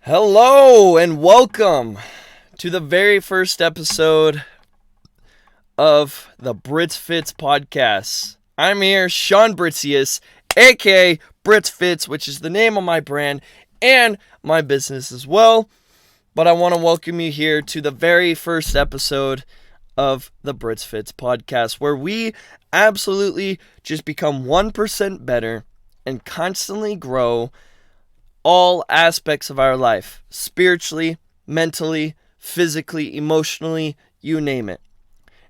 Hello and welcome to the very first episode of the BritzFitz podcast. I'm here, Sean Britzius, aka BritzFitz, which is the name of my brand and my business as well. But I want to welcome you here to the very first episode of the BritzFitz podcast, where we absolutely just become 1% better and constantly grow all aspects of our life, spiritually, mentally, physically, emotionally, you name it.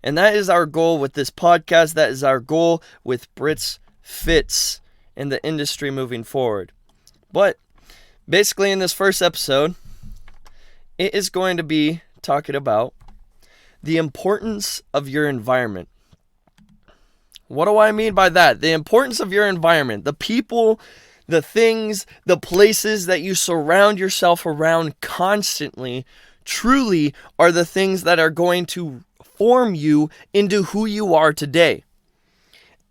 And that is our goal with this podcast. That is our goal with BritzFitz in the industry moving forward. But basically in this first episode, it is going to be talking about the importance of your environment. What do I mean by that? The importance of your environment, the people, the things, the places that you surround yourself around constantly truly are the things that are going to form you into who you are today.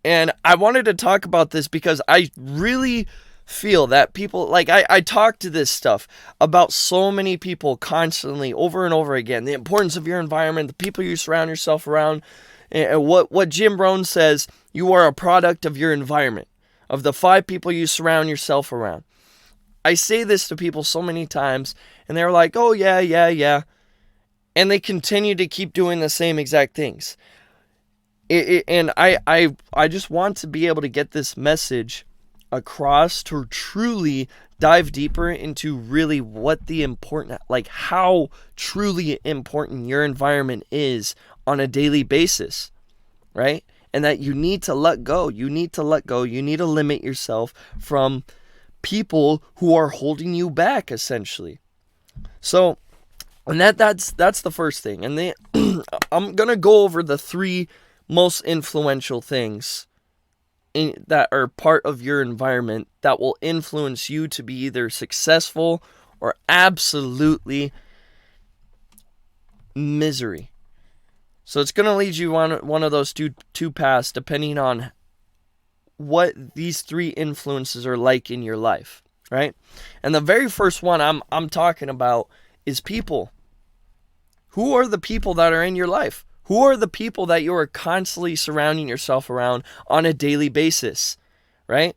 And I wanted to talk about this because I really feel that people, I talk to this stuff about so many people constantly over and over again. The importance of your environment, the people you surround yourself around, and what Jim Rohn says, you are a product of your environment, of the 5 people you surround yourself around. I say this to people so many times, and they're like, oh, yeah. And they continue to keep doing the same exact things. And I just want to be able to get this message across to truly dive deeper into really what the important, how truly important your environment is on a daily basis, right? And that you need to let go. You need to limit yourself from people who are holding you back, essentially. So, and that's the first thing. And then I'm going to go over the 3 most influential things that are part of your environment that will influence you to be either successful or absolutely misery. So it's going to lead you on one of those two paths depending on what these 3 influences are like in your life, right? And the very first one I'm talking about is people. Who are the people that are in your life? Who are the people that you are constantly surrounding yourself around on a daily basis, right?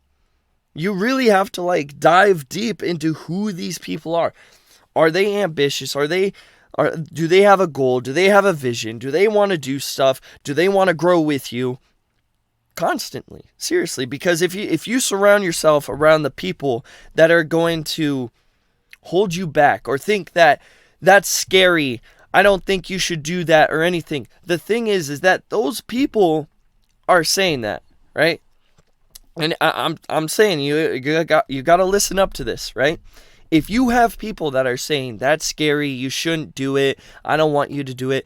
You really have to dive deep into who these people are. Are they ambitious? Do they have a goal? Do they have a vision? Do they want to do stuff? Do they want to grow with you? Constantly. Seriously. Because if you surround yourself around the people that are going to hold you back or think that that's scary, I don't think you should do that or anything. The thing is that those people are saying that, right? And I'm saying you got to listen up to this, right? If you have people that are saying that's scary, you shouldn't do it, I don't want you to do it,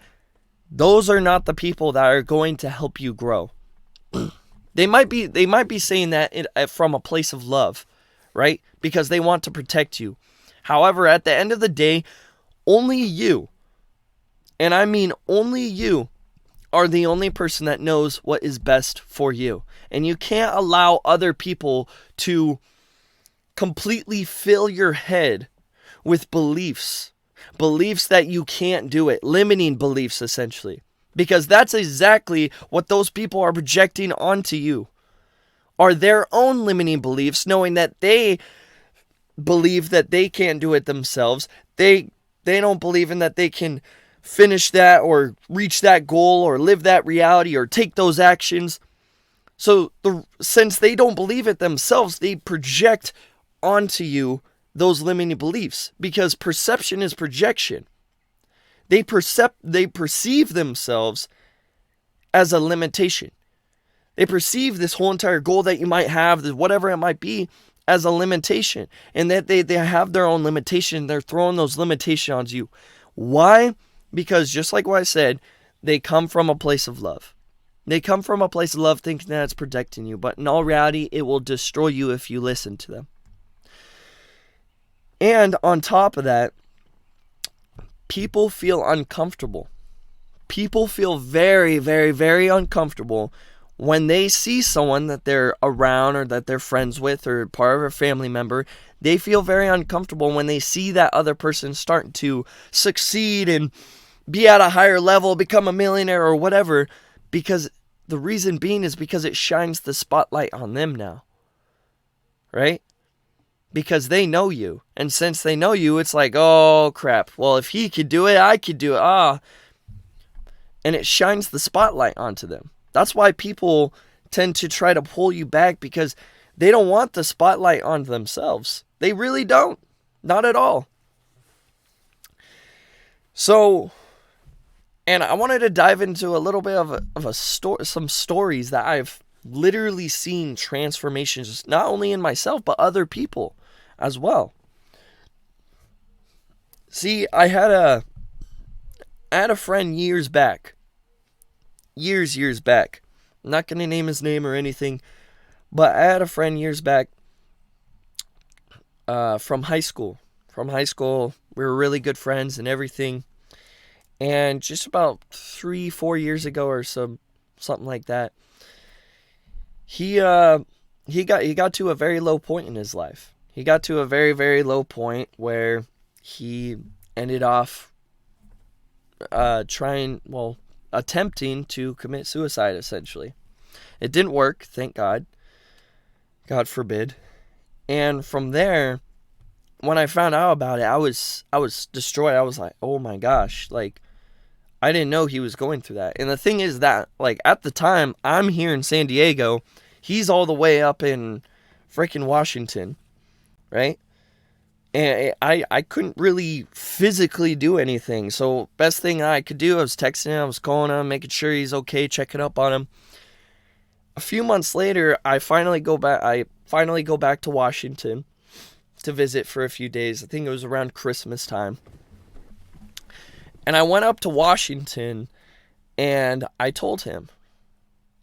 those are not the people that are going to help you grow. They might be saying that from a place of love, right? Because they want to protect you. However, at the end of the day, only you, and I mean only you, are the only person that knows what is best for you. And you can't allow other people to completely fill your head with beliefs that you can't do it, limiting beliefs essentially, because that's exactly what those people are projecting onto you, are their own limiting beliefs, knowing that they believe that they can't do it themselves. They don't believe in that they can finish that or reach that goal or live that reality or take those actions. So since they don't believe it themselves, they project onto you those limiting beliefs, because perception is projection. They perceive themselves as a limitation. They perceive this whole entire goal that you might have, whatever it might be, as a limitation, and that they have their own limitation. They're throwing those limitations on you. Why? Because just like what I said, they come from a place of love. They come from a place of love thinking that it's protecting you, but in all reality, it will destroy you if you listen to them. And on top of that, people feel uncomfortable. People feel very, very, very uncomfortable when they see someone that they're around or that they're friends with or part of a family member, they feel very uncomfortable when they see that other person starting to succeed and be at a higher level, become a millionaire or whatever, because the reason being is because it shines the spotlight on them now, right? Because they know you, and since they know you, it's like, oh crap, well, if he could do it, I could do it, and it shines the spotlight onto them. That's why people tend to try to pull you back, because they don't want the spotlight on themselves. They really don't. Not at all. So, and I wanted to dive into a little bit of some stories that I've literally seen transformations, not only in myself, but other people as well. See, I had a friend years back. I'm not going to name his name or anything, but I had a friend years back from high school. We were really good friends and everything. And just about 3-4 years ago or something like that, he got to a very low point in his life. He got to a very, very low point where he ended off attempting to commit suicide, essentially. It didn't work, thank God. God forbid. And from there, when I found out about it, I was destroyed. I was like, oh my gosh, like, I didn't know he was going through that. And the thing is that, like, at the time, I'm here in San Diego. He's all the way up in freaking Washington, right? And I couldn't really physically do anything. So best thing I could do, I was texting him, I was calling him, making sure he's okay, checking up on him. A few months later, I finally go back to Washington to visit for a few days. I think it was around Christmas time. And I went up to Washington and I told him.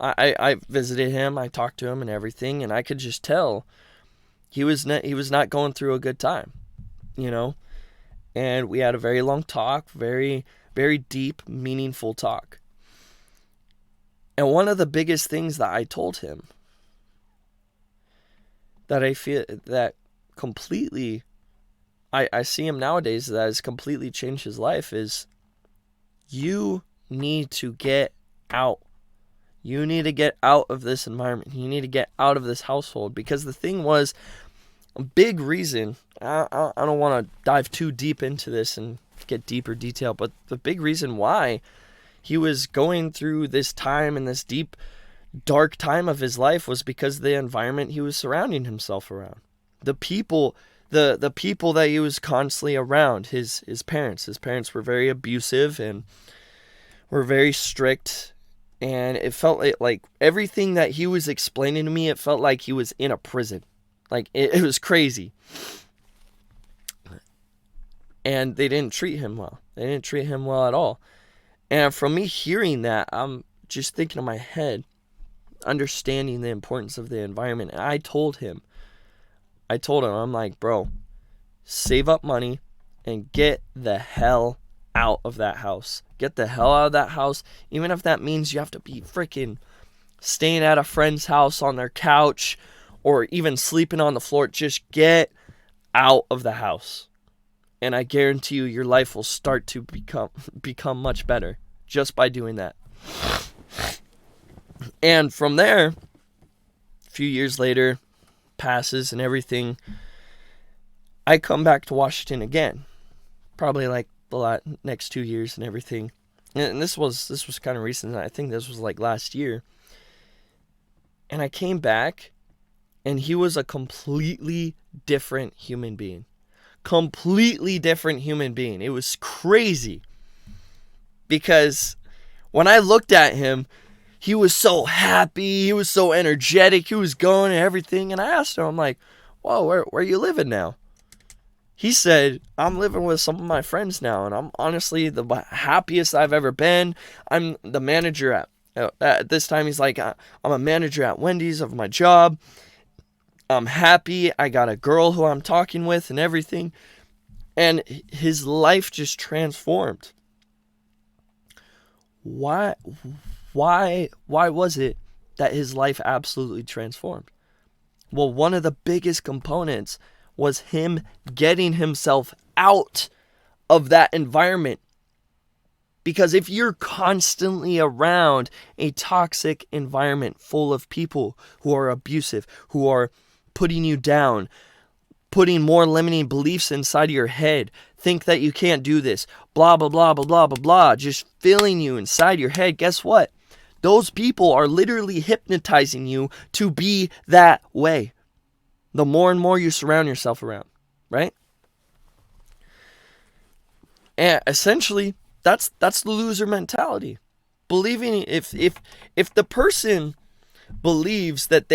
I visited him, I talked to him and everything, and I could just tell he was not going through a good time, you know? And we had a very long talk, very, very deep, meaningful talk. And one of the biggest things that I told him that I feel that completely, I see him nowadays that has completely changed his life is, you need to get out. You need to get out of this environment. You need to get out of this household. Because the thing was, a big reason, I don't want to dive too deep into this and get deeper detail, but the big reason why he was going through this time and this deep, dark time of his life was because of the environment he was surrounding himself around. The people that he was constantly around, his parents. His parents were very abusive and were very strict. And it felt like everything that he was explaining to me, it felt like he was in a prison. Like, it was crazy. And they didn't treat him well. They didn't treat him well at all. And from me hearing that, I'm just thinking in my head, understanding the importance of the environment. And I told him, I'm like, bro, save up money and get the hell out of that house. Get the hell out of that house, even if that means you have to be freaking staying at a friend's house on their couch or even sleeping on the floor. Just get out of the house. And I guarantee you, your life will start to become much better just by doing that. And from there, a few years later, passes and everything, I come back to Washington again. Probably like the next 2 years and everything. And this was kind of recent. I think this was like last year. And I came back, and he was a completely different human being. Completely different human being. It was crazy. Because when I looked at him, he was so happy. He was so energetic. He was going and everything. And I asked him, I'm like, whoa, where are you living now? He said, I'm living with some of my friends now, and I'm honestly the happiest I've ever been. I'm the manager at this time, he's like, I'm a manager at Wendy's of my job. I'm happy. I got a girl who I'm talking with and everything. And his life just transformed. Why was it? that his life absolutely transformed? Well, one of the biggest components was him getting himself out of that environment. Because if you're constantly around a toxic environment full of people who are abusive, who are putting you down, putting more limiting beliefs inside of your head, think that you can't do this, blah, blah, blah, blah, blah, blah, blah, just filling you inside your head, guess what? Those people are literally hypnotizing you to be that way. The more and more you surround yourself around, right? And essentially, that's the loser mentality. Believing if the person believes that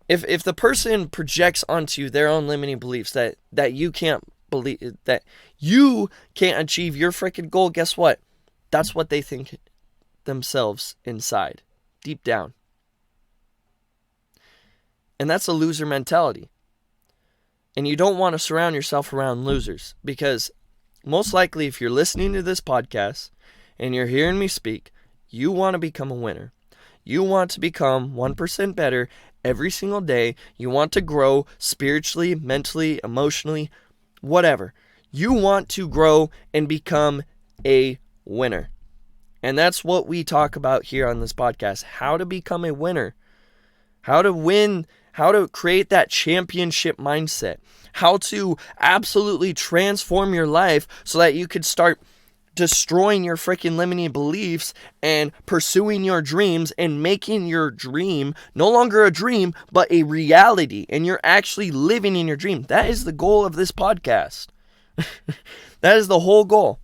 if the person projects onto their own limiting beliefs that you can't believe, that you can't achieve your freaking goal, guess what? That's what they think themselves inside, deep down. And that's a loser mentality. And you don't want to surround yourself around losers, because most likely if you're listening to this podcast and you're hearing me speak, you want to become a winner. You want to become 1% better every single day. You want to grow spiritually, mentally, emotionally, whatever. You want to grow and become a winner. And that's what we talk about here on this podcast. How to become a winner. How to win. How to create that championship mindset. How to absolutely transform your life so that you could start destroying your freaking limiting beliefs and pursuing your dreams and making your dream no longer a dream, but a reality. And you're actually living in your dream. That is the goal of this podcast. That is the whole goal.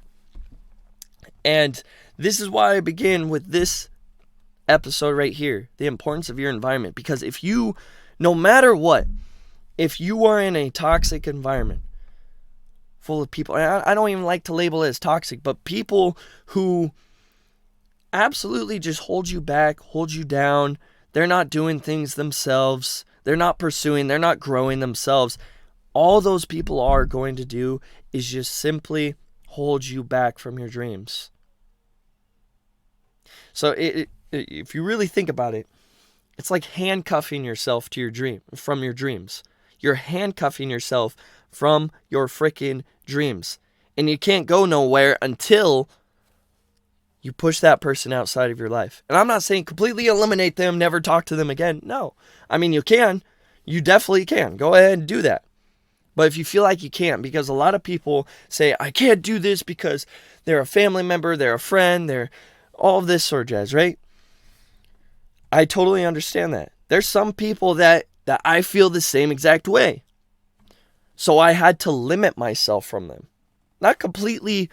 And this is why I begin with this episode right here, the importance of your environment. Because if you, no matter what, if you are in a toxic environment full of people, and I don't even like to label it as toxic, but people who absolutely just hold you back, hold you down, they're not doing things themselves, they're not pursuing, they're not growing themselves, all those people are going to do is just simply hold you back from your dreams. So if you really think about it, it's like handcuffing yourself to your dream, from your dreams. You're handcuffing yourself from your freaking dreams. And you can't go nowhere until you push that person outside of your life. And I'm not saying completely eliminate them, never talk to them again. No. I mean, you can. You definitely can. Go ahead and do that. But if you feel like you can't, because a lot of people say, I can't do this because they're a family member, they're a friend, they're all of this sort of jazz, right? I totally understand that. There's some people that I feel the same exact way. So I had to limit myself from them. Not completely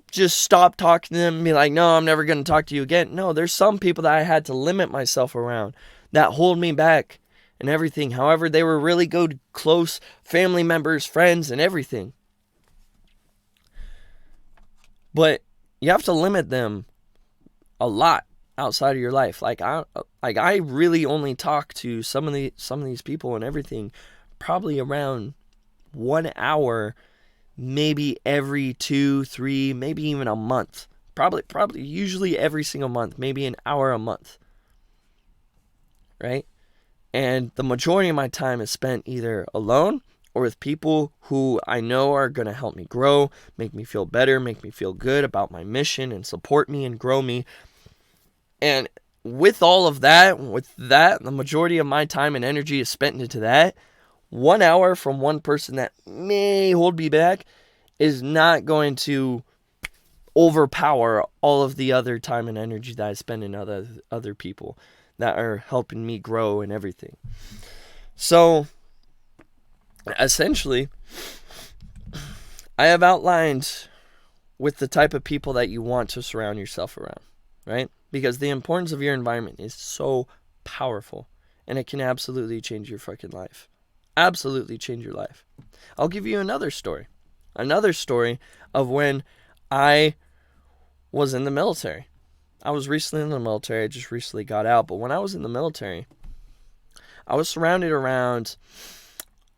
just stop talking to them and be like, no, I'm never going to talk to you again. No, there's some people that I had to limit myself around that hold me back and everything. However, they were really good, close family members, friends, and everything. But you have to limit them a lot outside of your life. Like I really only talk to some of these people and everything probably around 1 hour, maybe every 2, 3, maybe even a month. Probably usually every single month, maybe an hour a month. Right? And the majority of my time is spent either alone or with people who I know are going to help me grow, make me feel better, make me feel good about my mission, and support me and grow me. And with all of that, the majority of my time and energy is spent into that. 1 hour from one person that may hold me back is not going to overpower all of the other time and energy that I spend in other people that are helping me grow and everything. So, essentially, I have outlined with the type of people that you want to surround yourself around, right? Because the importance of your environment is so powerful, and it can absolutely change your fucking life. Absolutely change your life. I'll give you another story of when I was in the military. I was recently in the military. I just recently got out. But when I was in the military, I was surrounded around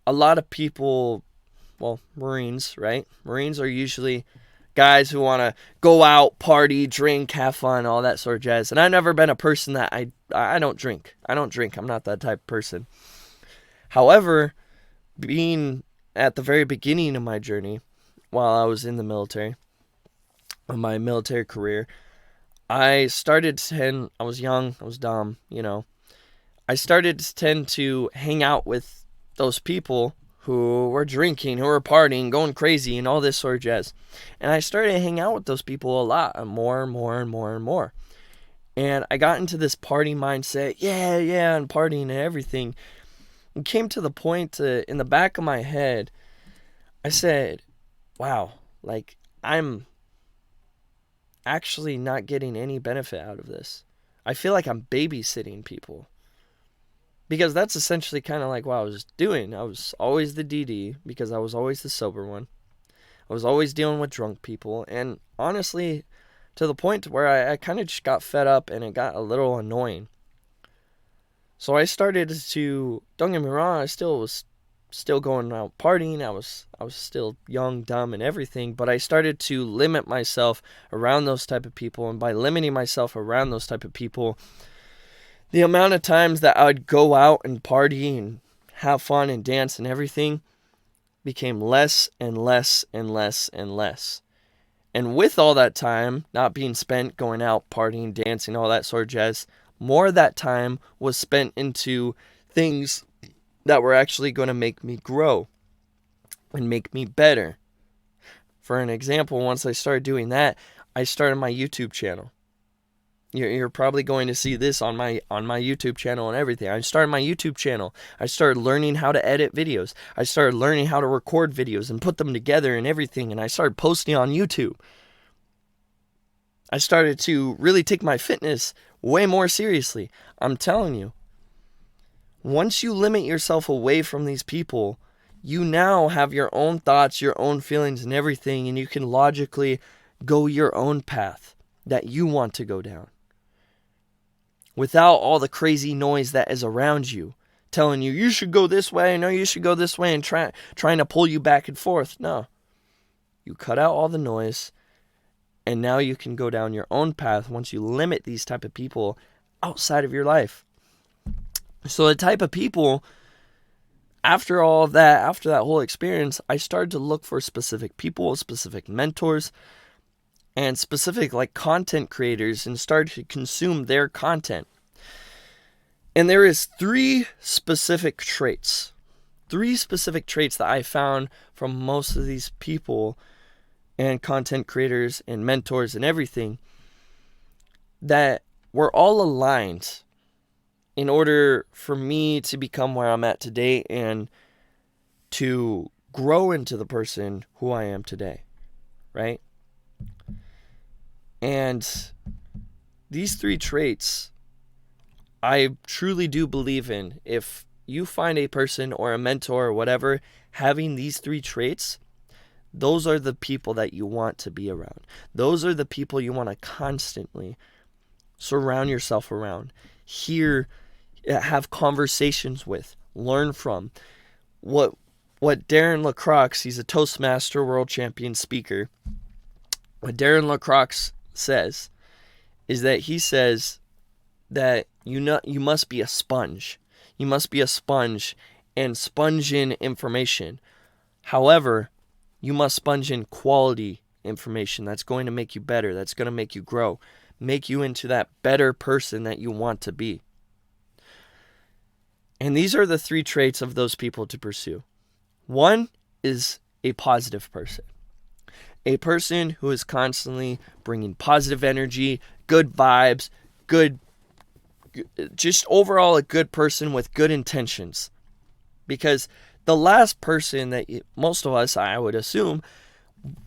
a lot of people, well, Marines, right? Marines are usually guys who want to go out, party, drink, have fun, all that sort of jazz. And I've never been a person that I don't drink. I'm not that type of person. However, being at the very beginning of my journey, while I was in the military, of my military career, I was young, I was dumb, I started to tend to hang out with those people who were drinking, who were partying, going crazy, and all this sort of jazz. And I started to hang out with those people a lot, more and more and more and more. And I got into this party mindset, and partying and everything. It came to the point in the back of my head, I said, wow, like, I'm actually not getting any benefit out of this. I feel like I'm babysitting people. Because that's essentially kind of like what I was doing. I was always the DD because I was always the sober one. I was always dealing with drunk people. And honestly, to the point where I kind of just got fed up and it got a little annoying. So I started to, don't get me wrong, I was still going out partying. I was still young, dumb, and everything. But I started to limit myself around those type of people. And by limiting myself around those type of people, the amount of times that I would go out and party and have fun and dance and everything became less and less and less and less. And with all that time not being spent going out, partying, dancing, all that sort of jazz, more of that time was spent into things that were actually going to make me grow and make me better. For an example, once I started doing that, I started my YouTube channel. You're probably going to see this on my YouTube channel and everything. I started my YouTube channel. I started learning how to edit videos. I started learning how to record videos and put them together and everything. And I started posting on YouTube. I started to really take my fitness way more seriously. I'm telling you, once you limit yourself away from these people, you now have your own thoughts, your own feelings and everything. And you can logically go your own path that you want to go down. Without all the crazy noise that is around you, telling you should go this way, no, you should go this way, and trying to pull you back and forth. No. You cut out all the noise, and now you can go down your own path once you limit these type of people outside of your life. So the type of people, after that whole experience, I started to look for specific people, specific mentors, and specific like content creators, and started to consume their content. And there is three specific traits that I found from most of these people and content creators and mentors and everything that were all aligned in order for me to become where I'm at today and to grow into the person who I am today, right? And these three traits, I truly do believe in. If you find a person or a mentor or whatever having these three traits, those are the people that you want to be around. Those are the people you want to constantly surround yourself around. Have conversations with, learn from. What Darren LaCroix, he's a Toastmaster world champion speaker. What Darren LaCroix says is that he says that you must be a sponge. You must be a sponge and sponge in information. However, you must sponge in quality information that's going to make you better, that's going to make you grow, make you into that better person that you want to be. And these are the three traits of those people to pursue. One is a positive person. A person who is constantly bringing positive energy, good vibes, just overall a good person with good intentions. Because the last person that most of us, I would assume,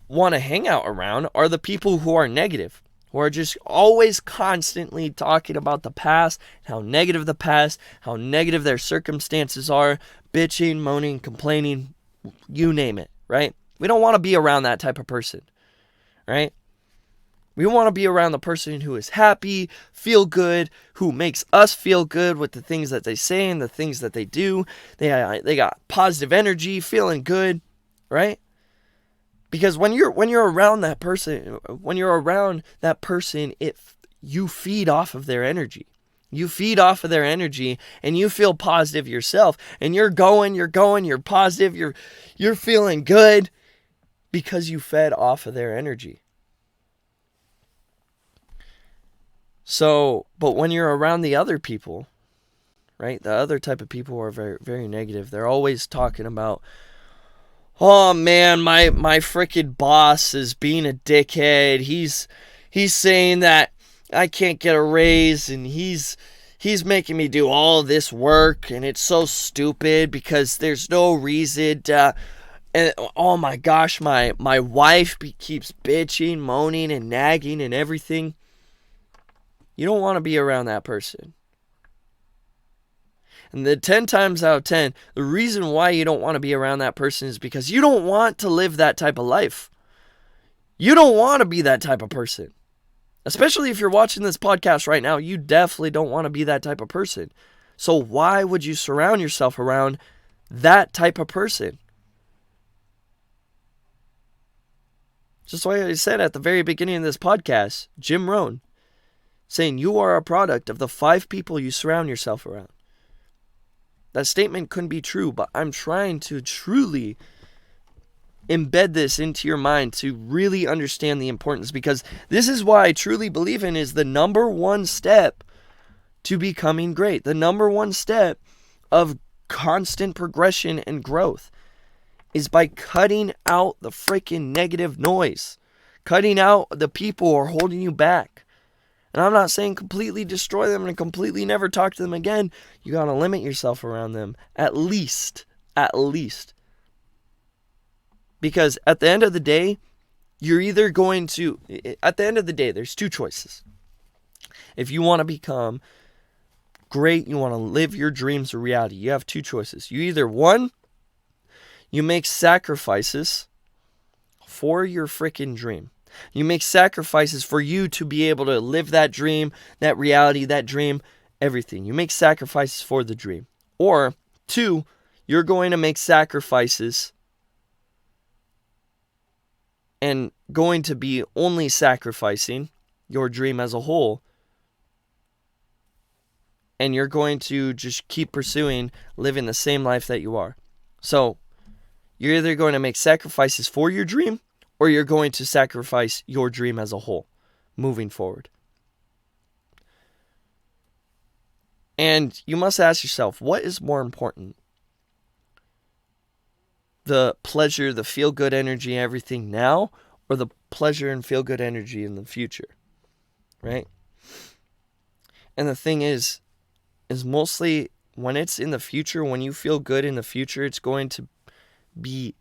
want to hang out around are the people who are negative, who are just always constantly talking about the past, how negative their circumstances are, bitching, moaning, complaining, you name it, right? We don't want to be around that type of person, right? We want to be around the person who is happy, feel good, who makes us feel good with the things that they say and the things that they do. They got positive energy, feeling good, right? Because when you're around that person, you feed off of their energy. You feed off of their energy and you feel positive yourself. And you're positive, you're feeling good because you fed off of their energy. So, but when you're around the other people, right? The other type of people are very, very negative. They're always talking about, oh man, my frickin' boss is being a dickhead. He's saying that I can't get a raise, and he's making me do all this work, and it's so stupid because there's no reason to, and oh my gosh, my wife keeps bitching, moaning, and nagging and everything. You don't want to be around that person. And the 10 times out of 10, the reason why you don't want to be around that person is because you don't want to live that type of life. You don't want to be that type of person. Especially if you're watching this podcast right now, you definitely don't want to be that type of person. So why would you surround yourself around that type of person? Just like I said at the very beginning of this podcast, Jim Rohn, saying you are a product of the 5 people you surround yourself around. That statement couldn't be true, but I'm trying to truly embed this into your mind to really understand the importance, because this is why I truly believe in is the number one step to becoming great. The number one step of constant progression and growth is by cutting out the freaking negative noise, cutting out the people who are holding you back. And I'm not saying completely destroy them and completely never talk to them again. You got to limit yourself around them. At least. Because at the end of the day, there's 2 choices. If you want to become great, you want to live your dreams a reality, you have 2 choices. You either, 1, you make sacrifices for your freaking dream. You make sacrifices for you to be able to live that dream, that reality, that dream, everything. You make sacrifices for the dream. Or 2, you're going to make sacrifices and going to be only sacrificing your dream as a whole. And you're going to just keep pursuing living the same life that you are. So you're either going to make sacrifices for your dream, or you're going to sacrifice your dream as a whole, moving forward. And you must ask yourself, what is more important? The pleasure, the feel-good energy, everything now, or the pleasure and feel-good energy in the future, right? And the thing is mostly when it's in the future, when you feel good in the future, it's going to be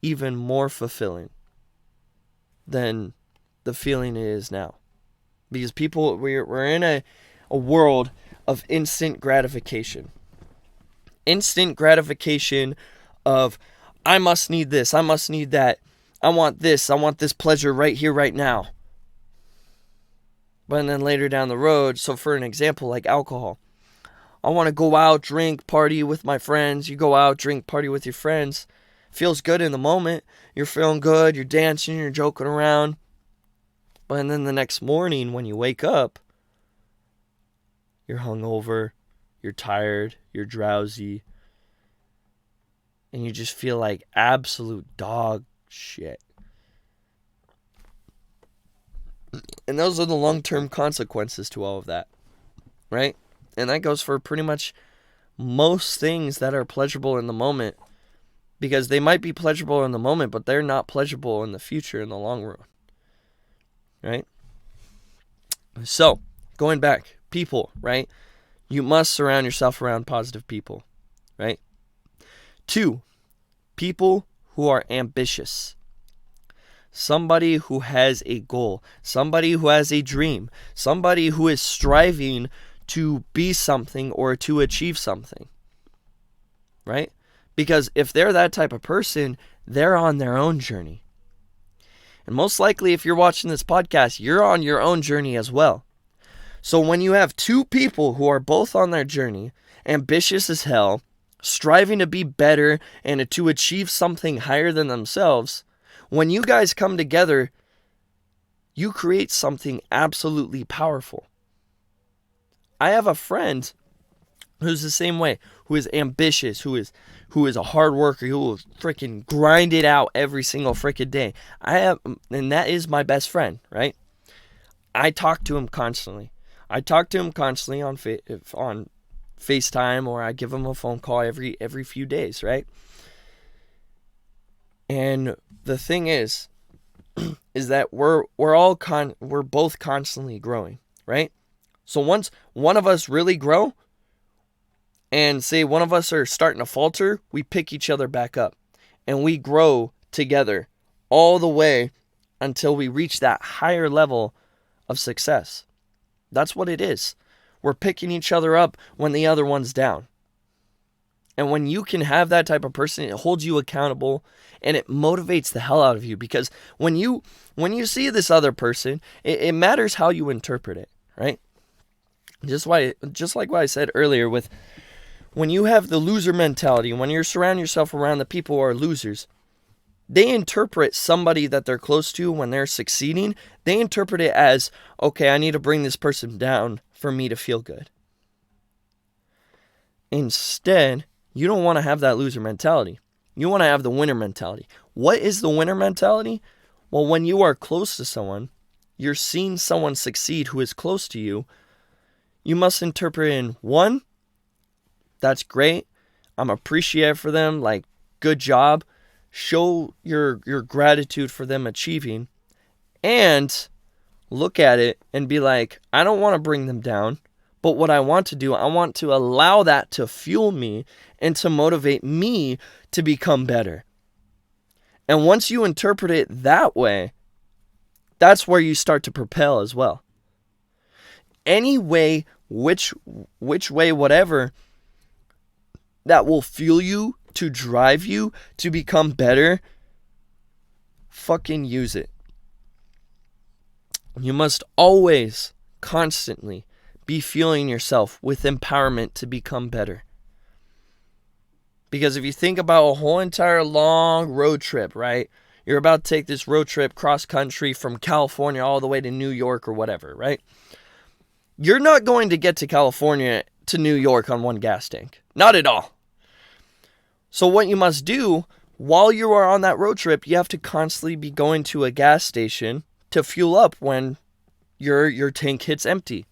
even more fulfilling than the feeling it is now. Because we're in a world of instant gratification. Instant gratification of, I must need this, I must need that, I want this pleasure right here, right now. But then later down the road, so for an example, like alcohol. I want to go out, drink, party with my friends. You go out, drink, party with your friends. Feels good in the moment. You're feeling good. You're dancing. You're joking around. But then the next morning when you wake up, you're hungover. You're tired. You're drowsy. And you just feel like absolute dog shit. And those are the long-term consequences to all of that. Right? And that goes for pretty much most things that are pleasurable in the moment. Because they might be pleasurable in the moment, but they're not pleasurable in the future, in the long run. Right? So, going back, people, right? You must surround yourself around positive people, right? 2, people who are ambitious. Somebody who has a goal. Somebody who has a dream. Somebody who is striving to be something or to achieve something, right? Because if they're that type of person, they're on their own journey. And most likely, if you're watching this podcast, you're on your own journey as well. So when you have 2 people who are both on their journey, ambitious as hell, striving to be better and to achieve something higher than themselves, When you guys come together, you create something absolutely powerful. I have a friend who's the same way, who is ambitious, who is a hard worker, who will freaking grind it out every single freaking day. And that is my best friend, right? I talk to him constantly. on FaceTime, or I give him a phone call every few days, right? And the thing is that we're both constantly growing, right? So once one of us really grow, and say one of us are starting to falter, we pick each other back up, and we grow together all the way until we reach that higher level of success. That's what it is. We're picking each other up when the other one's down. And when you can have that type of person, it holds you accountable, and it motivates the hell out of you, because when you see this other person, it matters how you interpret it, right? Just like what I said earlier, with when you have the loser mentality, when you surround yourself around the people who are losers, they interpret somebody that they're close to when they're succeeding, they interpret it as, okay, I need to bring this person down for me to feel good. Instead, you don't want to have that loser mentality. You want to have the winner mentality. What is the winner mentality? Well, when you are close to someone, you're seeing someone succeed who is close to you, you must interpret in, one, that's great, I'm appreciative for them, like, good job. Show your gratitude for them achieving, and look at it and be like, I don't want to bring them down, but what I want to do, I want to allow that to fuel me and to motivate me to become better. And once you interpret it that way, that's where you start to propel as well. Any way, which way, whatever, that will fuel you, to drive you to become better, fucking use it. You must always, constantly be fueling yourself with empowerment to become better. Because if you think about a whole entire long road trip, right? You're about to take this road trip cross country from California all the way to New York or whatever, right? You're not going to get to California to New York on one gas tank. Not at all. So what you must do while you are on that road trip, you have to constantly be going to a gas station to fuel up when your tank hits empty.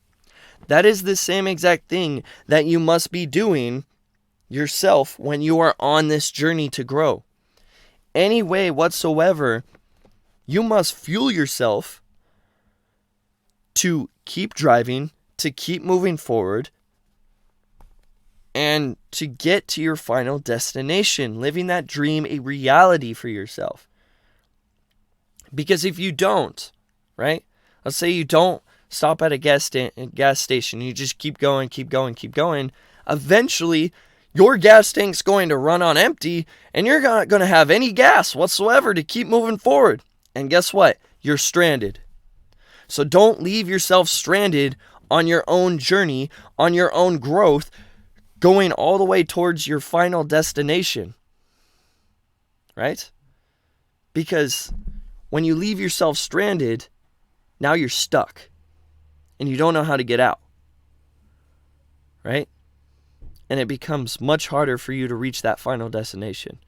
That is the same exact thing that you must be doing yourself when you are on this journey to grow. Any way whatsoever, you must fuel yourself to keep driving, to keep moving forward, and to get to your final destination, living that dream a reality for yourself. Because if you don't, right? Let's say you don't stop at a gas station, you just keep going. Eventually, your gas tank's going to run on empty, and you're not going to have any gas whatsoever to keep moving forward. And guess what? You're stranded. So don't leave yourself stranded on your own journey, on your own growth, going all the way towards your final destination, right? Because when you leave yourself stranded, now you're stuck and you don't know how to get out, right? And it becomes much harder for you to reach that final destination.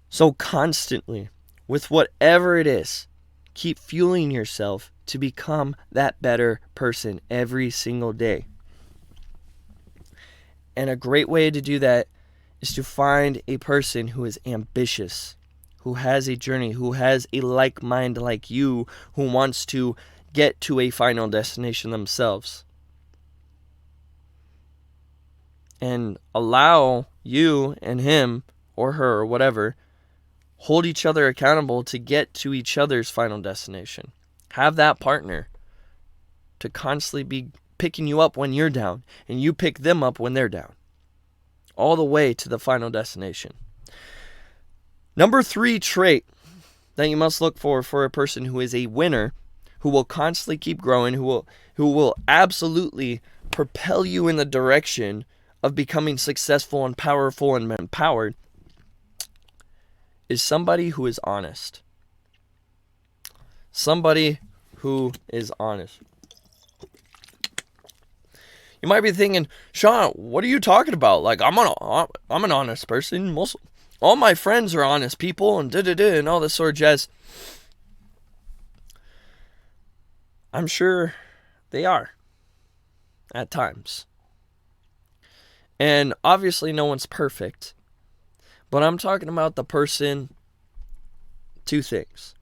So constantly, with whatever it is, keep fueling yourself to become that better person every single day. And a great way to do that is to find a person who is ambitious, who has a journey, who has a like mind like you, who wants to get to a final destination themselves. And allow you and him or her or whatever, hold each other accountable to get to each other's final destination. Have that partner to constantly be picking you up when you're down, and you pick them up when they're down, all the way to the final destination. Number 3 trait that you must look for a person who is a winner, who will constantly keep growing, who will absolutely propel you in the direction of becoming successful and powerful and empowered, is somebody who is honest. Somebody who is honest. You might be thinking, Sean, what are you talking about? Like, I'm an honest person. All my friends are honest people and and all this sort of jazz. I'm sure they are at times. And obviously no one's perfect. But I'm talking about the person, two things.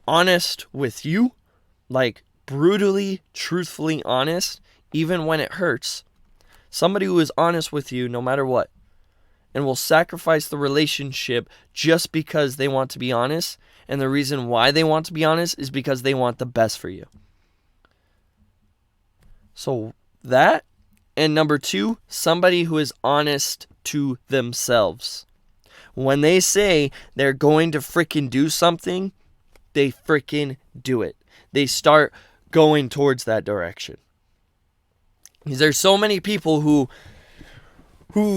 Honest with you, like brutally, truthfully honest, even when it hurts. Somebody who is honest with you no matter what, and will sacrifice the relationship just because they want to be honest, and the reason why they want to be honest is because they want the best for you. So that, and number two, somebody who is honest to themselves. When they say they're going to freaking do something, they freaking do it. They start going towards that direction. Because there's so many people who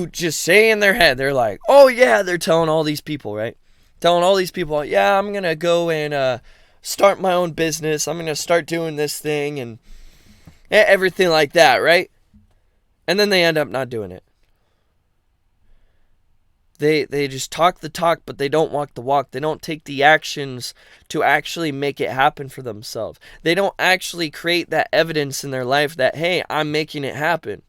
just say in their head, they're like, oh yeah, they're telling all these people, right? Telling all these people, yeah, I'm going to go and start my own business. I'm going to start doing this thing and everything like that, right? And then they end up not doing it. They just talk the talk, but they don't walk the walk. They don't take the actions to actually make it happen for themselves. They don't actually create that evidence in their life that, hey, I'm making it happen.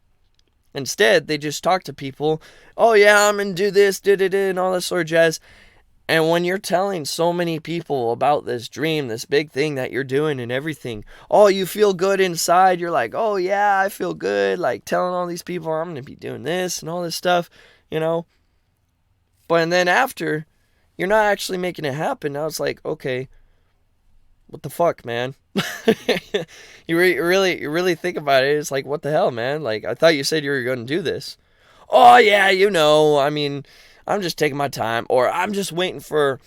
Instead, they just talk to people, oh yeah, I'm going to do this, and all this sort of jazz. And when you're telling so many people about this dream, this big thing that you're doing and everything, oh, you feel good inside. You're like, oh yeah, I feel good. Like telling all these people I'm going to be doing this and all this stuff, you know. But and then after, you're not actually making it happen. Now it's like, okay, what the fuck, man? You really think about it. It's like, what the hell, man? Like, I thought you said you were going to do this. Oh yeah, I mean, I'm just taking my time, or I'm just waiting for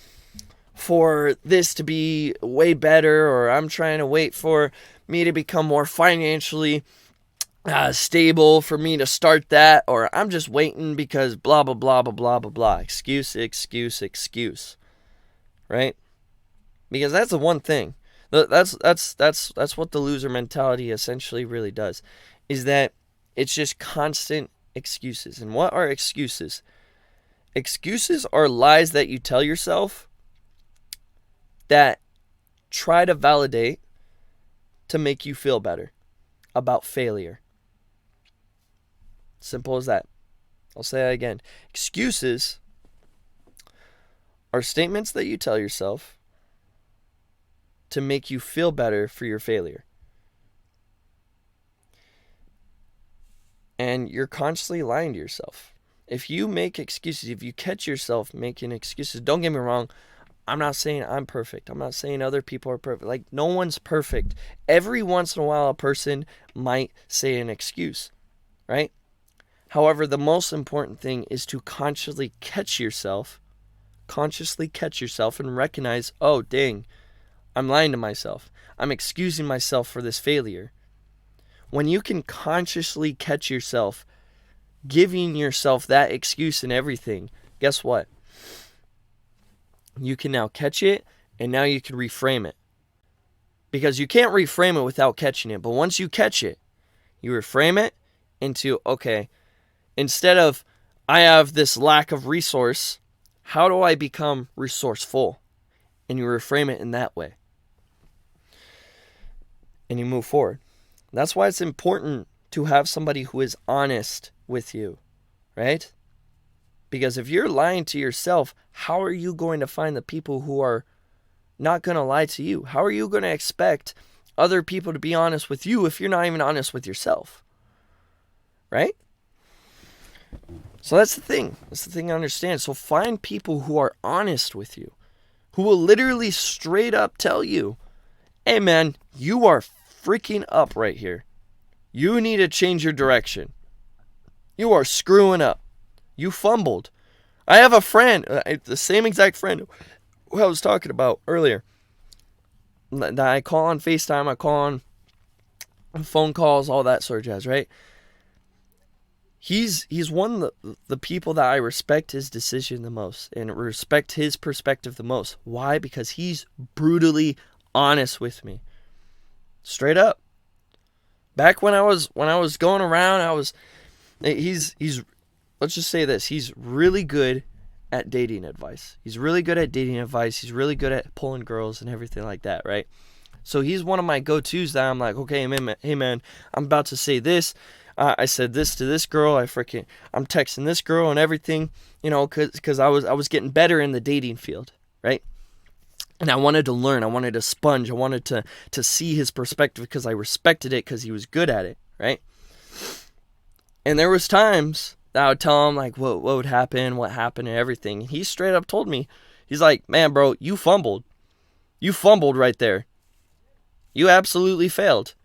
this to be way better, or I'm trying to wait for me to become more financially stable for me to start that, or I'm just waiting because blah blah blah blah blah blah blah. Excuse, right? Because that's the one thing. That's what the loser mentality essentially really does, is that it's just constant excuses. And what are excuses? Excuses are lies that you tell yourself that try to validate to make you feel better about failure. Simple as that. I'll say that again. Excuses are statements that you tell yourself to make you feel better for your failure. And you're constantly lying to yourself. If you make excuses, if you catch yourself making excuses, don't get me wrong, I'm not saying I'm perfect. I'm not saying other people are perfect. Like, no one's perfect. Every once in a while, a person might say an excuse, right? However, the most important thing is to consciously catch yourself and recognize, oh, dang, I'm lying to myself. I'm excusing myself for this failure. When you can consciously catch yourself giving yourself that excuse and everything, guess what? You can now catch it, and now you can reframe it. Because you can't reframe it without catching it. But once you catch it, you reframe it into, okay, instead of I have this lack of resource, how do I become resourceful? And you reframe it in that way. And you move forward. That's why it's important to have somebody who is honest with you, right? Because if you're lying to yourself, how are you going to find the people who are not going to lie to you? How are you going to expect other people to be honest with you if you're not even honest with yourself? Right? So that's the thing. That's the thing I understand. So find people who are honest with you, who will literally straight up tell you, hey man, you are freaking up right here. You need to change your direction. You are screwing up. You fumbled. I have a friend, the same exact friend who I was talking about earlier, that I call on FaceTime, I call on phone calls, all that sort of jazz, right? he's one of the people that I respect his decision the most and respect his perspective the most. Why? Because he's brutally honest with me. Straight up. Back when I was going around, he's let's just say this, he's really good at dating advice. He's really good at dating advice. He's really good at pulling girls and everything like that, right? So he's one of my go-tos that I'm like, okay, hey man, I'm about to say this. I said this to this girl. I'm texting this girl and everything, because I was getting better in the dating field, right? And I wanted to learn. I wanted to sponge. I wanted to see his perspective because I respected it because he was good at it, right? And there was times that I would tell him like what would happen, what happened, and everything. He straight up told me, he's like, man, bro, you fumbled. You fumbled right there. You absolutely failed.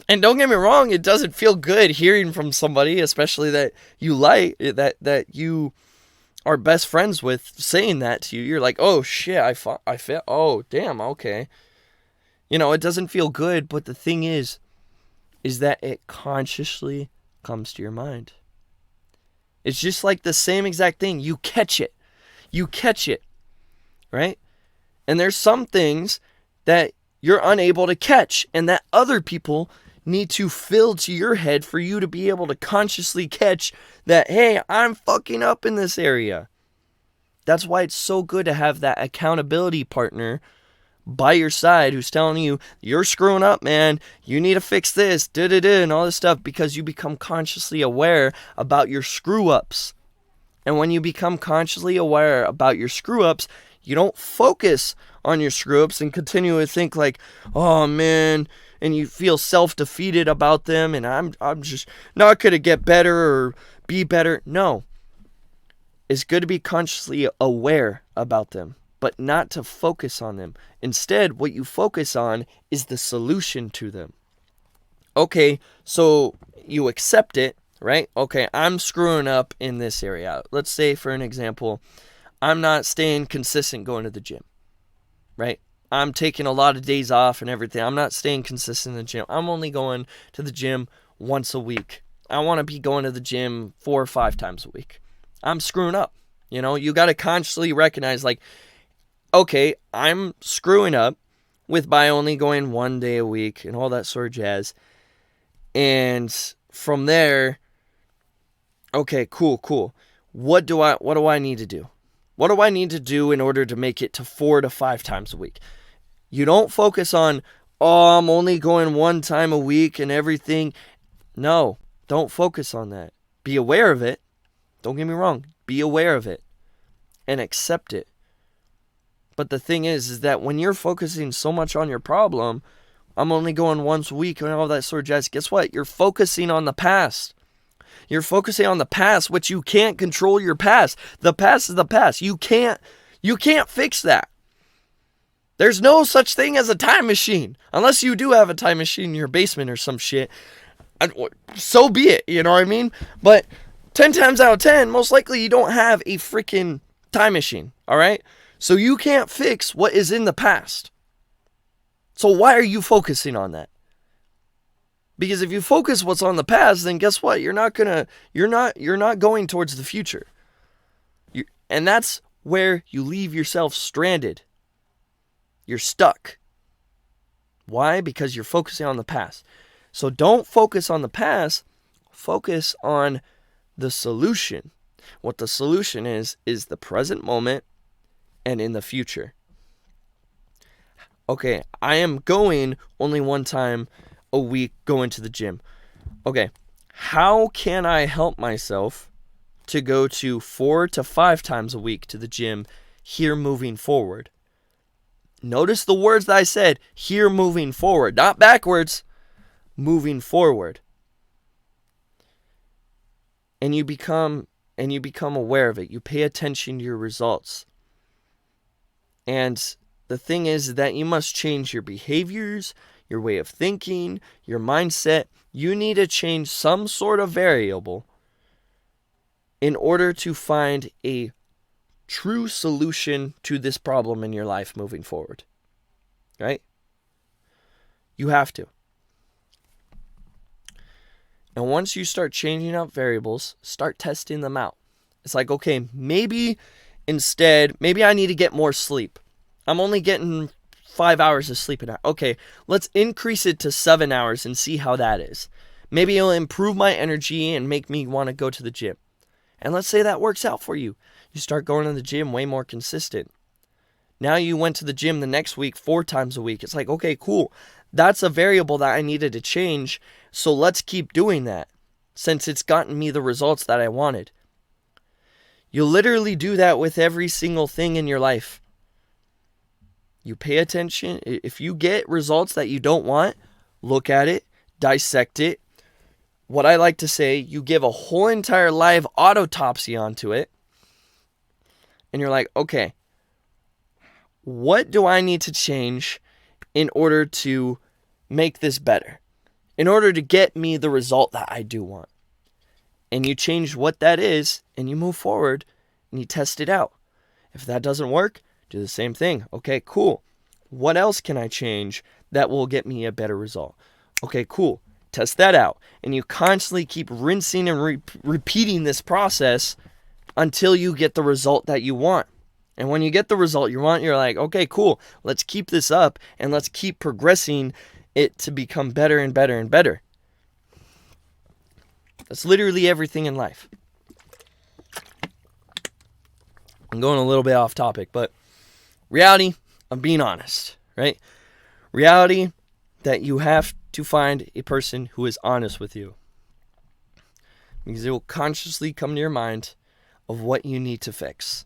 And don't get me wrong, it doesn't feel good hearing from somebody, especially that you like, that you are best friends with, saying that to you. You're like, oh shit, I failed. Oh damn, okay. It doesn't feel good, but the thing is that it consciously comes to your mind. It's just like the same exact thing. You catch it, right? And there's some things that you're unable to catch, and that other people need to fill to your head for you to be able to consciously catch that, hey, I'm fucking up in this area. That's why it's so good to have that accountability partner by your side who's telling you, you're screwing up, man. You need to fix this, and all this stuff, because you become consciously aware about your screw-ups. And when you become consciously aware about your screw-ups, you don't focus on your screw-ups and continue to think like, oh man, and you feel self-defeated about them, and I'm just not going to get better or be better. No. It's good to be consciously aware about them, but not to focus on them. Instead, what you focus on is the solution to them. Okay, so you accept it, right? Okay, I'm screwing up in this area. Let's say, for an example, I'm not staying consistent going to the gym, right? I'm taking a lot of days off and everything. I'm not staying consistent in the gym. I'm only going to the gym once a week. I want to be going to the gym 4 or 5 times a week. I'm screwing up. You got to consciously recognize like, okay, I'm screwing up by only going 1 day a week and all that sort of jazz. And from there, okay, cool. What do I need to do? What do I need to do in order to make it to 4 to 5 times a week? You don't focus on, oh, I'm only going 1 time a week and everything. No, don't focus on that. Be aware of it. Don't get me wrong. Be aware of it and accept it. But the thing is that when you're focusing so much on your problem, I'm only going once a week and all that sort of jazz, guess what? You're focusing on the past. You're focusing on the past, which you can't control your past. The past is the past. You can't fix that. There's no such thing as a time machine. Unless you do have a time machine in your basement or some shit. So be it, you know what I mean? But 10 times out of 10, most likely you don't have a freaking time machine, all right? So you can't fix what is in the past. So why are you focusing on that? Because if you focus what's on the past, then guess what? You're not going towards the future. And that's where you leave yourself stranded. You're stuck. Why? Because you're focusing on the past. So don't focus on the past. Focus on the solution. What the solution is the present moment and in the future. Okay, I am going only 1 time a week going to the gym. Okay, how can I help myself to go to 4 to 5 times a week to the gym here moving forward? Notice the words that I said, here moving forward, not backwards, moving forward. And you become aware of it. You pay attention to your results. And the thing is that you must change your behaviors, your way of thinking, your mindset. You need to change some sort of variable in order to find a true solution to this problem in your life moving forward. Right? You have to. And once you start changing up variables, start testing them out. It's like, okay, maybe I need to get more sleep. I'm only getting 5 hours of sleep a night. Okay, let's increase it to 7 hours and see how that is. Maybe it'll improve my energy and make me want to go to the gym. And let's say that works out for you. You start going to the gym way more consistent. Now you went to the gym the next week 4 times a week. It's like, okay, cool. That's a variable that I needed to change. So let's keep doing that since it's gotten me the results that I wanted. You literally do that with every single thing in your life. You pay attention. If you get results that you don't want, look at it, dissect it. What I like to say, you give a whole entire live autopsy onto it. And you're like, okay, what do I need to change in order to make this better? In order to get me the result that I do want. And you change what that is, and you move forward, and you test it out. If that doesn't work, do the same thing. Okay, cool. What else can I change that will get me a better result? Okay, cool. Test that out. And you constantly keep rinsing and repeating this process until you get the result that you want. And when you get the result you want, you're like, okay, cool. Let's keep this up and let's keep progressing it to become better and better and better. That's literally everything in life. I'm going a little bit off topic, but reality, I'm being honest, right? Reality that you have to find a person who is honest with you. Because it will consciously come to your mind of what you need to fix,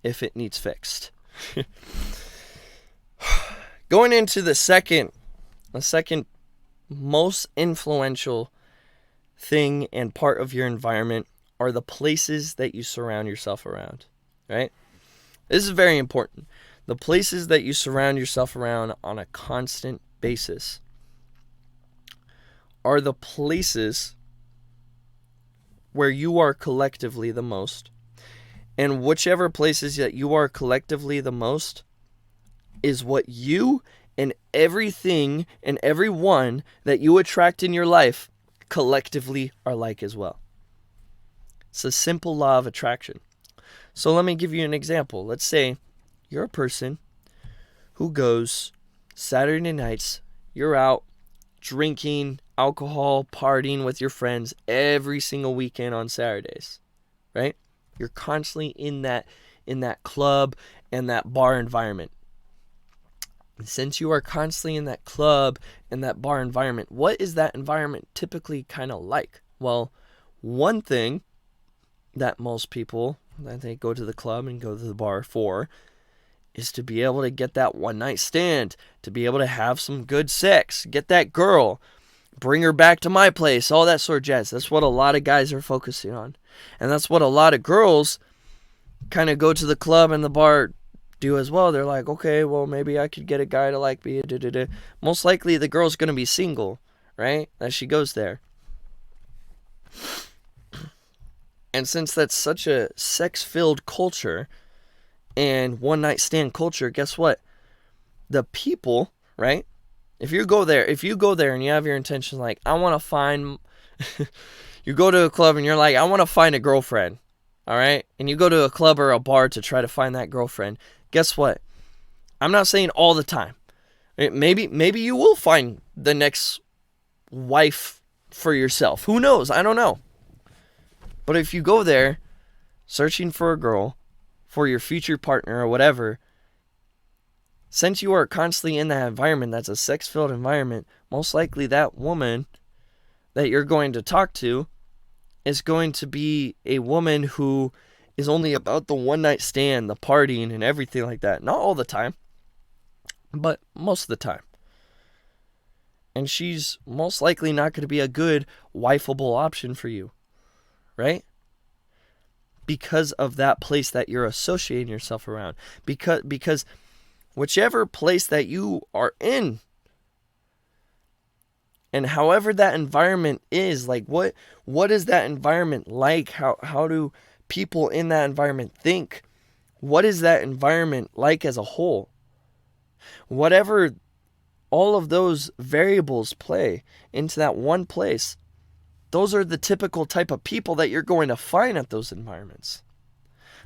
if it needs fixed. Going into the second most influential thing and part of your environment are the places that you surround yourself around, right? This is very important. The places that you surround yourself around on a constant basis are the places where you are collectively the most. And whichever places that you are collectively the most is what you and everything and everyone that you attract in your life collectively are like as well. It's a simple law of attraction. So let me give you an example. Let's say you're a person who goes Saturday nights, you're out drinking alcohol, partying with your friends every single weekend on Saturdays, right? You're constantly in that club and that bar environment. And since you are constantly in that club and that bar environment, what is that environment typically kind of like? Well, one thing that most people that they go to the club and go to the bar for is to be able to get that one night stand, to be able to have some good sex, get that girl, bring her back to my place, all that sort of jazz. That's what a lot of guys are focusing on. And that's what a lot of girls kind of go to the club and the bar do as well. They're like, okay, well, maybe I could get a guy to like me. Most likely the girl's going to be single, right? As she goes there. And since that's such a sex-filled culture and one-night stand culture, guess what? The people, right? If you go there and you have your intention like, I want to find... You go to a club and you're like, I want to find a girlfriend, all right? And you go to a club or a bar to try to find that girlfriend. Guess what? I'm not saying all the time. Maybe you will find the next wife for yourself. Who knows? I don't know. But if you go there searching for a girl, for your future partner or whatever, since you are constantly in that environment, that's a sex-filled environment, most likely that woman that you're going to talk to is going to be a woman who is only about the one-night stand, the partying, and everything like that. Not all the time, but most of the time. And she's most likely not going to be a good wifeable option for you, right? Because of that place that you're associating yourself around. Because whichever place that you are in, and however that environment is, like what is that environment like? How do people in that environment think? What is that environment like as a whole? Whatever all of those variables play into that one place, those are the typical type of people that you're going to find at those environments.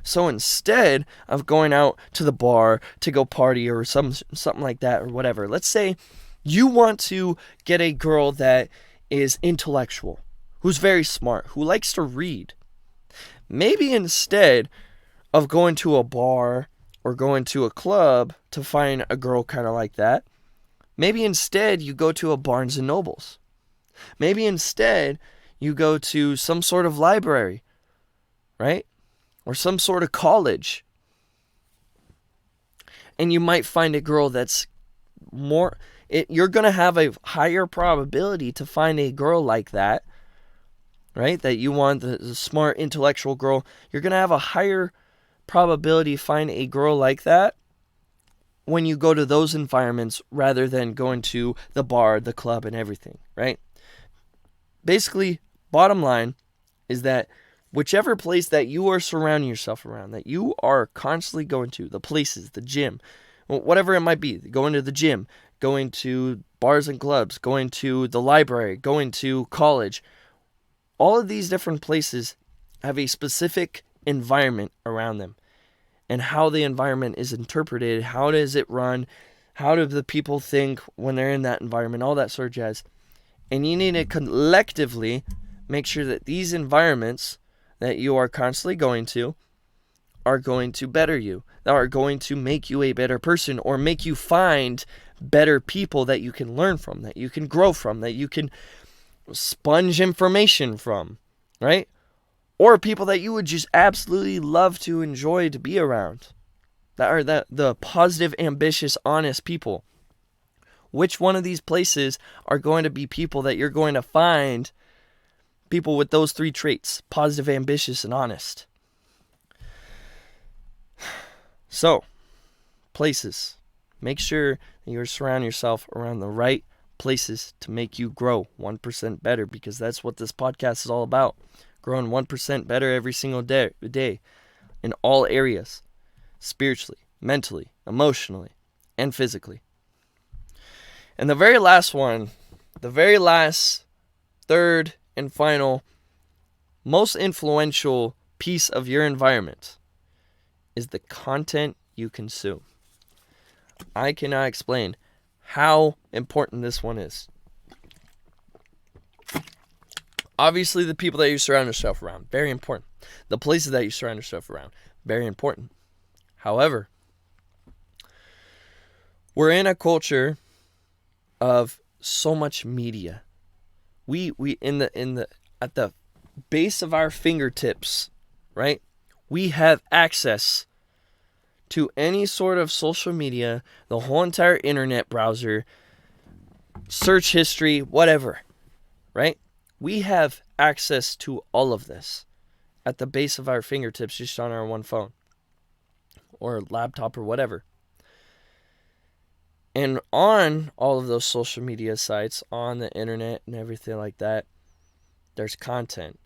So instead of going out to the bar to go party or something like that or whatever, let's say you want to get a girl that is intellectual, who's very smart, who likes to read. Maybe instead of going to a bar or going to a club to find a girl kind of like that, maybe instead you go to a Barnes and Nobles. Maybe instead you go to some sort of library, right? Or some sort of college. And you might find a girl that's more... you're going to have a higher probability to find a girl like that, right? That you want, the smart, intellectual girl. You're going to have a higher probability to find a girl like that when you go to those environments rather than going to the bar, the club, and everything, right? Basically, bottom line is that whichever place that you are surrounding yourself around, that you are constantly going to, the places, the gym, whatever it might be, going to the gym, going to bars and clubs, going to the library, going to college, all of these different places have a specific environment around them. And how the environment is interpreted, how does it run, how do the people think when they're in that environment, all that sort of jazz. And you need to collectively make sure that these environments that you are constantly going to are going to better you, that are going to make you a better person or make you find better people that you can learn from, that you can grow from, that you can sponge information from, right? Or people that you would just absolutely love to enjoy to be around, that are the positive, ambitious, honest people. Which one of these places are going to be people that you're going to find people with those three traits: positive, ambitious, and honest? So, places. Make sure that you're surrounding yourself around the right places to make you grow 1% better, because that's what this podcast is all about. Growing 1% better every single day in all areas: spiritually, mentally, emotionally, and physically. And the very last one, the very last, third and final, most influential piece of your environment is the content you consume. I cannot explain how important this one is. Obviously, the people that you surround yourself around, very important. The places that you surround yourself around, very important. However, we're in a culture of so much media. We at the base of our fingertips, right? We have access to any sort of social media, the whole entire internet browser, search history, whatever, right? We have access to all of this at the base of our fingertips, just on our one phone or laptop or whatever. And on all of those social media sites, on the internet and everything like that, there's content.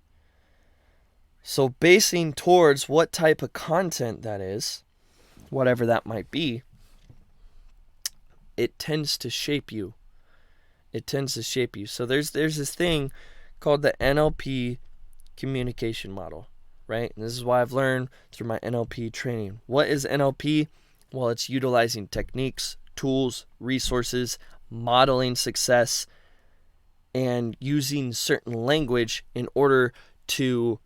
So basing towards what type of content that is, whatever that might be, it tends to shape you. It tends to shape you. So there's this thing called the NLP communication model, right? And this is why I've learned through my NLP training. What is NLP? Well, it's utilizing techniques, tools, resources, modeling success, and using certain language in order to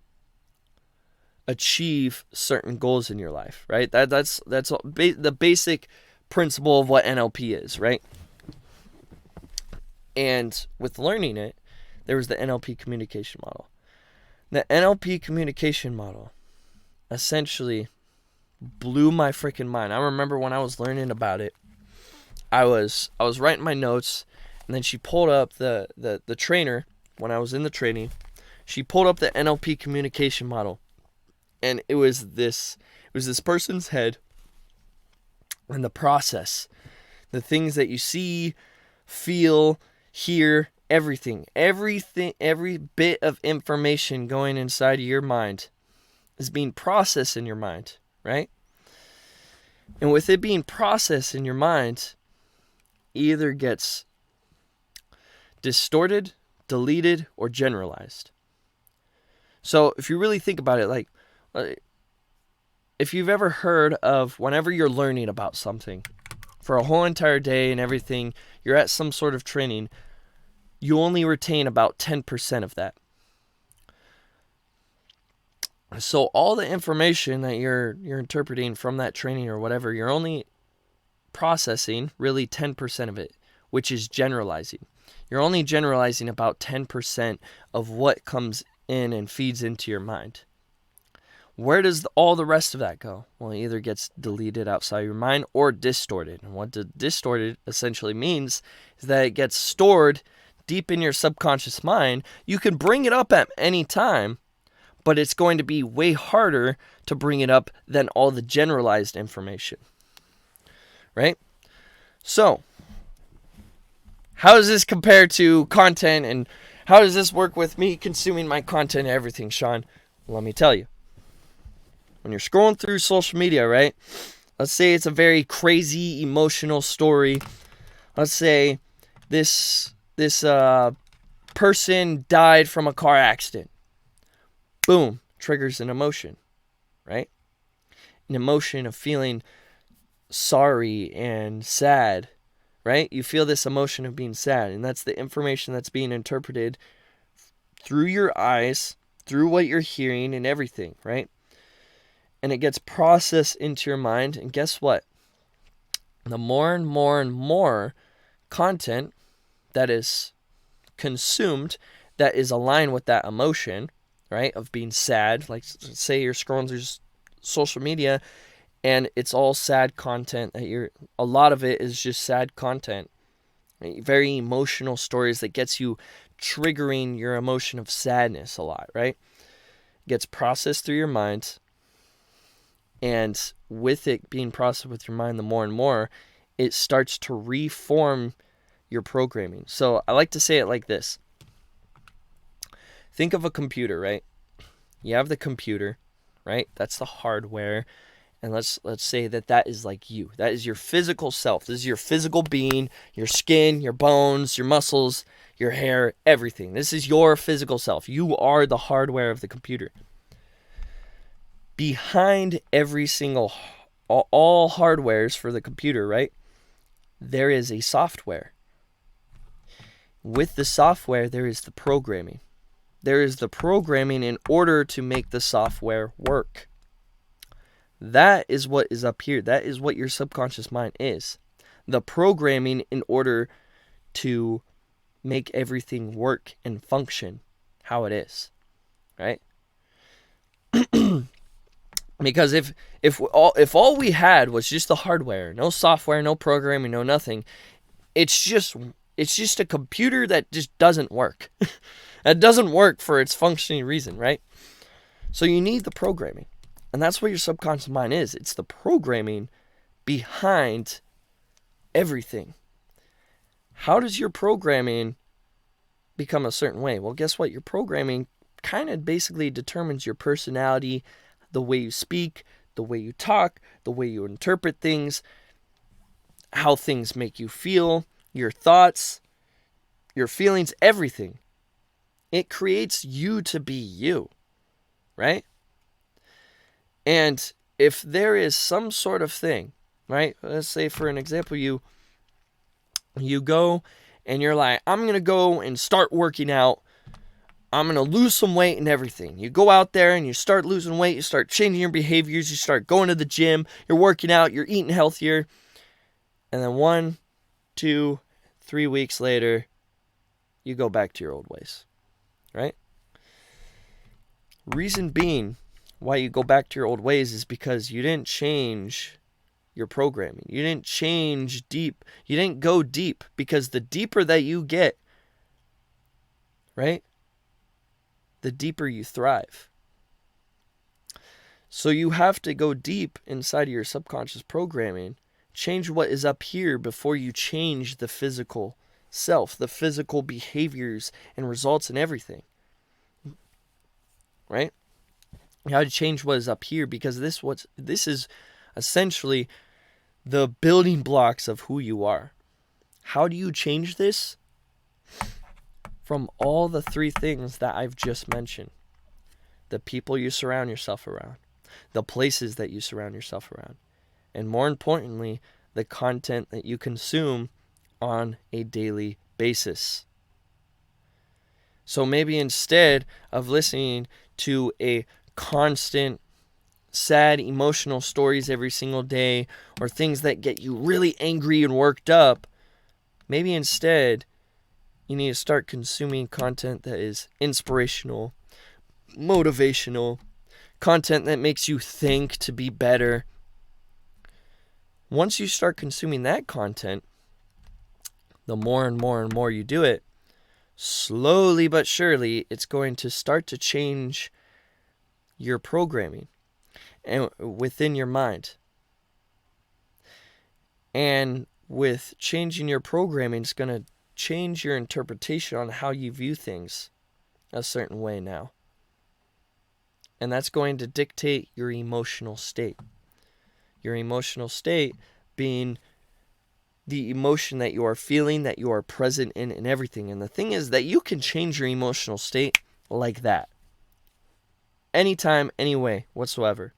achieve certain goals in your life, right? That's the basic principle of what NLP is, right? And with learning it, there was the NLP communication model. The NLP communication model essentially blew my freaking mind. I remember when I was learning about it, I was writing my notes, and then she pulled up the trainer when I was in the training. She pulled up the NLP communication model, and it was this person's head and the process, the things that you see, feel, hear, every bit of information going inside of your mind is being processed in your mind, right? And with it being processed in your mind, either gets distorted, deleted, or generalized. So if you really think about it, like, if you've ever heard of whenever you're learning about something for a whole entire day and everything, you're at some sort of training, you only retain about 10% of that. So all the information that you're interpreting from that training or whatever, you're only processing really 10% of it, which is generalizing. You're only generalizing about 10% of what comes in and feeds into your mind. Where does all the rest of that go? Well, it either gets deleted outside your mind or distorted. And what distorted essentially means is that it gets stored deep in your subconscious mind. You can bring it up at any time, but it's going to be way harder to bring it up than all the generalized information. Right? So, how does this compare to content, and how does this work with me consuming my content and everything, Sean? Well, let me tell you. When you're scrolling through social media, right? Let's say it's a very crazy, emotional story. Let's say this person died from a car accident. Boom, triggers an emotion, right? An emotion of feeling sorry and sad, right? You feel this emotion of being sad, and that's the information that's being interpreted through your eyes, through what you're hearing and everything, right? And it gets processed into your mind, and guess what? The more and more and more content that is consumed that is aligned with that emotion, right, of being sad, like say you're scrolling through social media and it's all sad content, a lot of it is just sad content, right? Very emotional stories that gets you triggering your emotion of sadness a lot, right? It gets processed through your mind, and with it being processed with your mind the more and more, it starts to reform your programming. So I like to say it like this. Think of a computer, right? You have the computer, right? That's the hardware. And let's say that is like you. That is your physical self. This is your physical being, your skin, your bones, your muscles, your hair, everything. This is your physical self. You are the hardware of the computer. Behind every single, all hardwares for the computer, right? There is a software. With the software, there is the programming. There is the programming in order to make the software work. That is what is up here. That is what your subconscious mind is. The programming in order to make everything work and function how it is. Right? Because if all we had was just the hardware, no software, no programming, no nothing, it's just a computer that just doesn't work. It doesn't work for its functioning reason, right? So you need the programming. And that's what your subconscious mind is. It's the programming behind everything. How does your programming become a certain way? Well, guess what? Your programming kind of basically determines your personality, the way you speak, the way you talk, the way you interpret things, how things make you feel, your thoughts, your feelings, everything. It creates you to be you, right? And if there is some sort of thing, right? Let's say for an example, you go and you're like, I'm going to go and start working out. I'm going to lose some weight and everything. You go out there and you start losing weight. You start changing your behaviors. You start going to the gym. You're working out. You're eating healthier. And then 1, 2, 3 weeks later, you go back to your old ways. Right? Reason being why you go back to your old ways is because you didn't change your programming. You didn't change deep. You didn't go deep, because the deeper that you get, right, the deeper you thrive. So you have to go deep inside of your subconscious programming, change what is up here before you change the physical self, the physical behaviors and results and everything. Right? You have to change what is up here, because this is essentially the building blocks of who you are. How do you change this? from all the three things that I've just mentioned. The people you surround yourself around, the places that you surround yourself around, and more importantly, the content that you consume on a daily basis. So maybe instead of listening to a constant sad emotional stories every single day or things that get you really angry and worked up, maybe instead you need to start consuming content that is inspirational, motivational, content that makes you think to be better. Once you start consuming that content, the more and more and more you do it, slowly but surely, it's going to start to change your programming and within your mind. And with changing your programming, it's going to change your interpretation on how you view things a certain way now. And that's going to dictate your emotional state. Your emotional state being the emotion that you are feeling, that you are present in, and everything. And the thing is that you can change your emotional state like that. Anytime, any way whatsoever.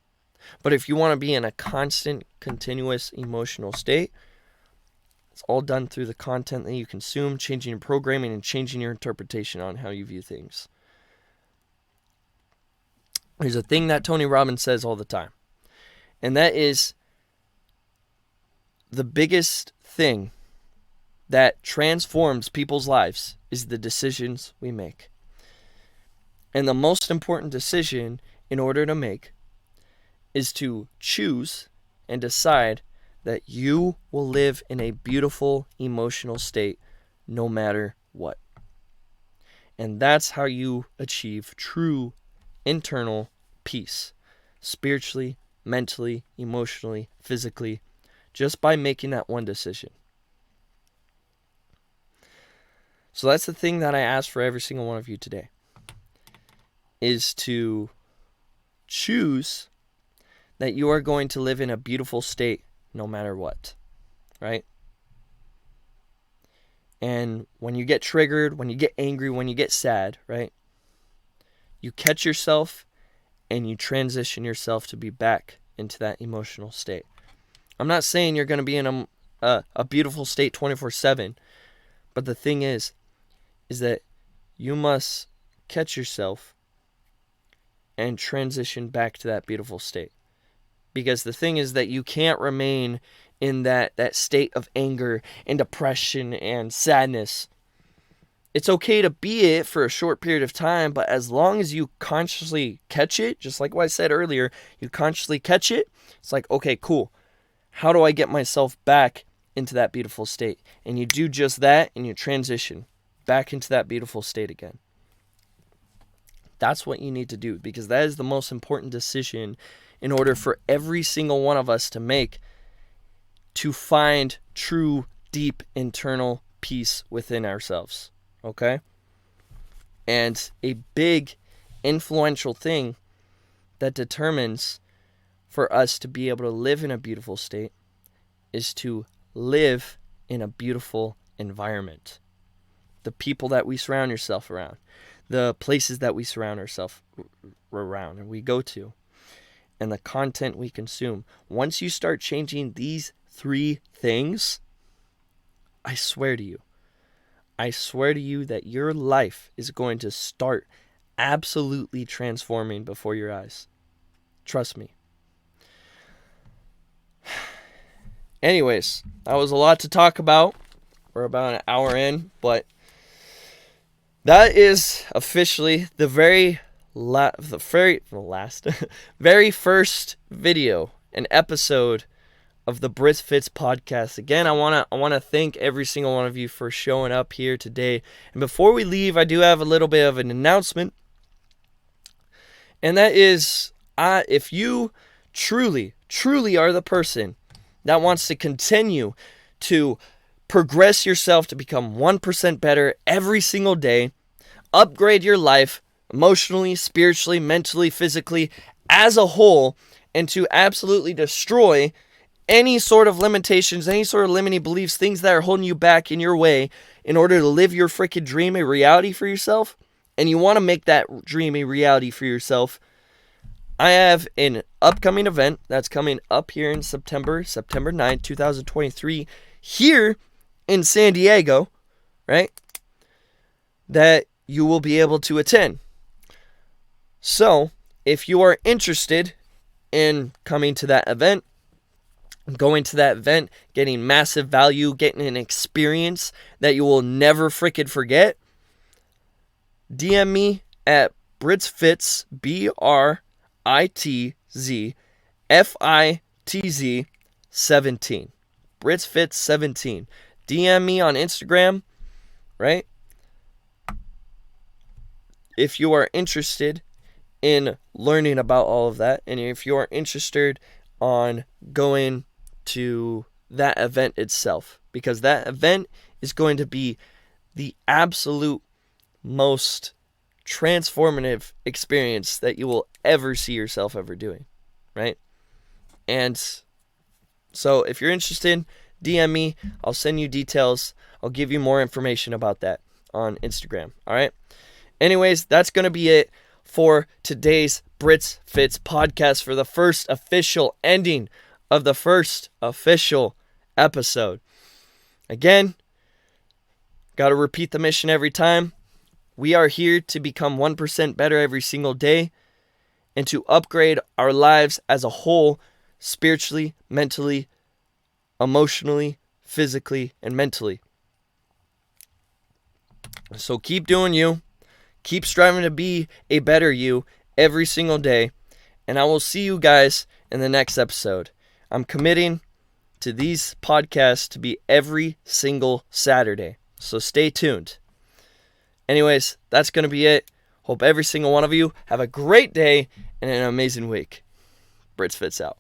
But if you want to be in a constant, continuous emotional state, it's all done through the content that you consume, changing your programming, and changing your interpretation on how you view things. There's a thing that Tony Robbins says all the time. And that is the biggest thing that transforms people's lives is the decisions we make. And the most important decision in order to make is to choose and decide that you will live in a beautiful emotional state no matter what. And that's how you achieve true internal peace, spiritually, mentally, emotionally, physically, just by making that one decision. So that's the thing that I ask for every single one of you today, is to choose that you are going to live in a beautiful state no matter what, right? And when you get triggered, when you get angry, when you get sad, right? You catch yourself and you transition yourself to be back into that emotional state. I'm not saying you're going to be in a beautiful state 24/7, but the thing is that you must catch yourself and transition back to that beautiful state. Because the thing is that you can't remain in that state of anger and depression and sadness. It's okay to be it for a short period of time, but as long as you consciously catch it, just like what I said earlier, you consciously catch it, it's like, okay, cool. How do I get myself back into that beautiful state? And you do just that, and you transition back into that beautiful state again. That's what you need to do, because that is the most important decision in order for every single one of us to make, to find true, deep, internal peace within ourselves. Okay? And a big, influential thing that determines for us to be able to live in a beautiful state is to live in a beautiful environment. The people that we surround ourselves around, the places that we surround ourselves around and we go to, and the content we consume. Once you start changing these three things, I swear to you that your life is going to start absolutely transforming before your eyes. Trust me. Anyways, that was a lot to talk about. We're about an hour in, but that is officially the very first video and episode of the BritzFitz podcast. Again, I want to thank every single one of you for showing up here today. And before we leave, I do have a little bit of an announcement. And that is, if you truly are the person that wants to continue to progress yourself to become 1% better every single day, upgrade your life emotionally, spiritually, mentally, physically, as a whole, and to absolutely destroy any sort of limitations, any sort of limiting beliefs, things that are holding you back in your way in order to live your freaking dream a reality for yourself, and you want to make that dream a reality for yourself, I have an upcoming event that's coming up here in September 9th, 2023, here in San Diego, right, that you will be able to attend. So, if you are interested in coming to that event, going to that event, getting massive value, getting an experience that you will never freaking forget, DM me at BritzFitz, BritzFitz 17. BritzFitz 17. DM me on Instagram, right? If you are interested in learning about all of that, and if you are interested on going to that event itself, because that event is going to be the absolute most transformative experience that you will ever see yourself ever doing, right? And so if you're interested, DM me. I'll send you details. I'll give you more information about that on Instagram, all right? Anyways, that's going to be it for today's BritzFitz podcast, for the first official ending of the first official episode. Again, got to repeat the mission every time. We are here to become 1% better every single day and to upgrade our lives as a whole, spiritually, mentally, emotionally, physically, and mentally. So keep doing you. Keep striving to be a better you every single day. And I will see you guys in the next episode. I'm committing to these podcasts to be every single Saturday. So stay tuned. Anyways, that's going to be it. Hope every single one of you have a great day and an amazing week. BritzFitz out.